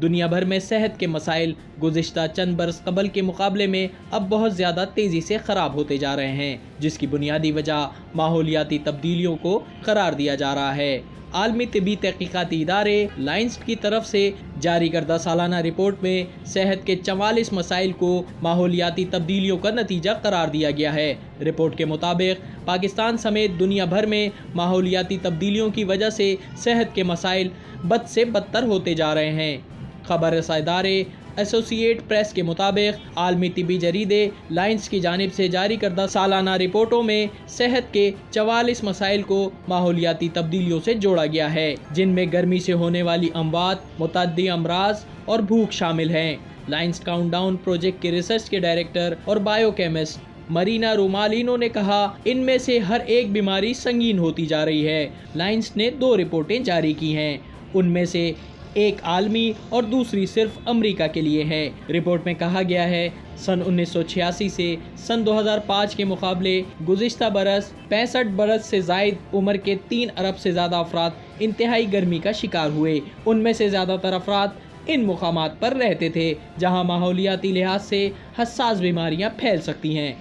دنیا بھر میں صحت کے مسائل گزشتہ چند برس قبل کے مقابلے میں اب بہت زیادہ تیزی سے خراب ہوتے جا رہے ہیں، جس کی بنیادی وجہ ماحولیاتی تبدیلیوں کو قرار دیا جا رہا ہے۔ عالمی طبی تحقیقاتی ادارے لائنس کی طرف سے جاری کردہ سالانہ رپورٹ میں صحت کے 44 مسائل کو ماحولیاتی تبدیلیوں کا نتیجہ قرار دیا گیا ہے۔ رپورٹ کے مطابق پاکستان سمیت دنیا بھر میں ماحولیاتی تبدیلیوں کی وجہ سے صحت کے مسائل بد سے بدتر ہوتے جا رہے ہیں۔ خبر رساں ادارے ایسوسی ایٹ پریس کے مطابق عالمی طبی جریدے لائنس کی جانب سے جاری کردہ سالانہ رپورٹوں میں صحت کے 44 مسائل کو ماحولیاتی تبدیلیوں سے جوڑا گیا ہے، جن میں گرمی سے ہونے والی اموات، متعدی امراض اور بھوک شامل ہیں۔ لائنس کاؤنٹ ڈاؤن پروجیکٹ کے ریسرچ کے ڈائریکٹر اور بائیو کیمسٹ مرینا رومالینو نے کہا، ان میں سے ہر ایک بیماری سنگین ہوتی جا رہی ہے۔ لائنس نے 2 رپورٹیں جاری کی ہیں، ان میں سے ایک عالمی اور دوسری صرف امریکہ کے لیے ہے۔ رپورٹ میں کہا گیا ہے، سن 1986 سے سن 2005 کے مقابلے گزشتہ برس 65 برس سے زائد عمر کے 3 ارب سے زیادہ افراد انتہائی گرمی کا شکار ہوئے۔ ان میں سے زیادہ تر افراد ان مقامات پر رہتے تھے جہاں ماحولیاتی لحاظ سے حساس بیماریاں پھیل سکتی ہیں۔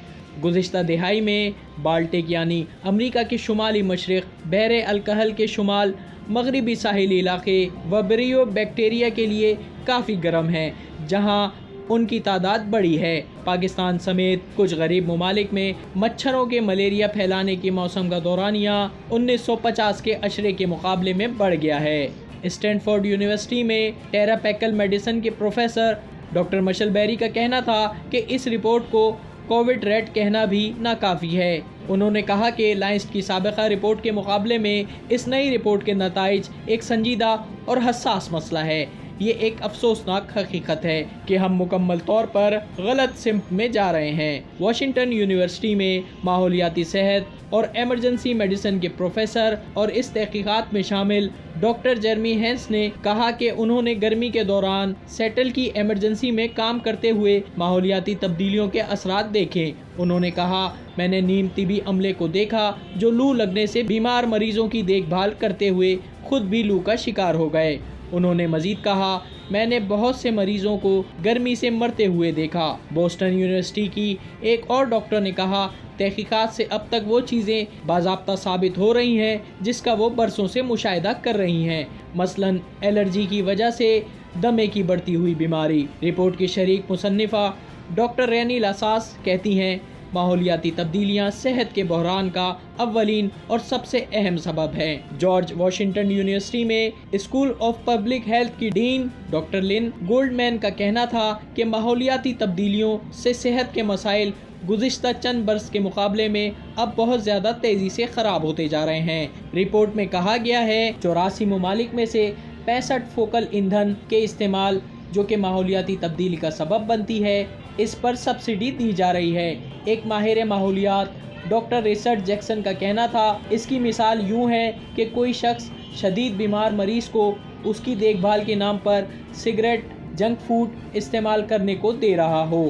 گزشتہ دہائی میں بالٹک یعنی امریکہ کے شمالی مشرق، بحر الکاہل کے شمال مغربی ساحلی علاقے وبریو بیکٹیریا کے لیے کافی گرم ہیں، جہاں ان کی تعداد بڑی ہے۔ پاکستان سمیت کچھ غریب ممالک میں مچھروں کے ملیریا پھیلانے کے موسم کا دورانیہ 1950 کے عشرے کے مقابلے میں بڑھ گیا ہے۔ اسٹینفورڈ یونیورسٹی میں ٹیراپیکل میڈیسن کے پروفیسر ڈاکٹر مشل بیری کا کہنا تھا کہ اس رپورٹ کو کووڈ ریٹ کہنا بھی ناکافی ہے۔ انہوں نے کہا کہ لائنس کی سابقہ رپورٹ کے مقابلے میں اس نئی رپورٹ کے نتائج ایک سنجیدہ اور حساس مسئلہ ہے۔ یہ ایک افسوسناک حقیقت ہے کہ ہم مکمل طور پر غلط سمت میں جا رہے ہیں۔ واشنگٹن یونیورسٹی میں ماحولیاتی صحت اور ایمرجنسی میڈیسن کے پروفیسر اور اس تحقیقات میں شامل ڈاکٹر جیرمی ہینس نے کہا کہ انہوں نے گرمی کے دوران سیٹل کی ایمرجنسی میں کام کرتے ہوئے ماحولیاتی تبدیلیوں کے اثرات دیکھے۔ انہوں نے کہا، میں نے نیم طبی عملے کو دیکھا جو لو لگنے سے بیمار مریضوں کی دیکھ بھال کرتے ہوئے خود بھی لو کا شکار ہو گئے۔ انہوں نے مزید کہا، میں نے بہت سے مریضوں کو گرمی سے مرتے ہوئے دیکھا۔ بوسٹن یونیورسٹی کی ایک اور ڈاکٹر نے کہا، تحقیقات سے اب تک وہ چیزیں باضابطہ ثابت ہو رہی ہیں جس کا وہ برسوں سے مشاہدہ کر رہی ہیں، مثلاً الرجی کی وجہ سے دمے کی بڑھتی ہوئی بیماری۔ رپورٹ کی شریک مصنفہ ڈاکٹر رینی لاساس کہتی ہیں، ماحولیاتی تبدیلیاں صحت کے بحران کا اولین اور سب سے اہم سبب ہیں۔ جارج واشنگٹن یونیورسٹی میں اسکول آف پبلک ہیلتھ کی ڈین ڈاکٹر لن گولڈ مین کا کہنا تھا کہ ماحولیاتی تبدیلیوں سے صحت کے مسائل گزشتہ چند برس کے مقابلے میں اب بہت زیادہ تیزی سے خراب ہوتے جا رہے ہیں۔ رپورٹ میں کہا گیا ہے، 84 ممالک میں سے 65 فوکل ایندھن کے استعمال جو کہ ماحولیاتی تبدیلی کا سبب بنتی ہے، اس پر سبسڈی دی جا رہی ہے۔ ایک ماہر ماحولیات ڈاکٹر ریچرڈ جیکسن کا کہنا تھا، اس کی مثال یوں ہے کہ کوئی شخص شدید بیمار مریض کو اس کی دیکھ بھال کے نام پر سگریٹ، جنک فوڈ استعمال کرنے کو دے رہا ہو۔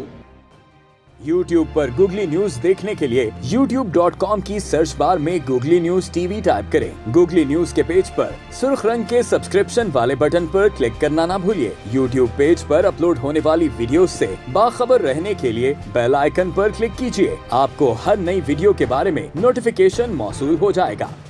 YouTube پر گوگلی نیوز دیکھنے کے لیے youtube.com کی سرچ بار میں googly news T V type کریں۔ گوگلی نیوز کے پیج پر سرخ رنگ کے سبسکرپشن والے بٹن پر کلک کرنا نہ بھولیے۔ YouTube پیج پر اپلوڈ ہونے والی ویڈیوز سے باخبر رہنے کے لیے بیل آئیکن پر کلک کیجیے۔ آپ کو ہر نئی ویڈیو کے بارے میں نوٹیفیکیشن موصول ہو جائے گا۔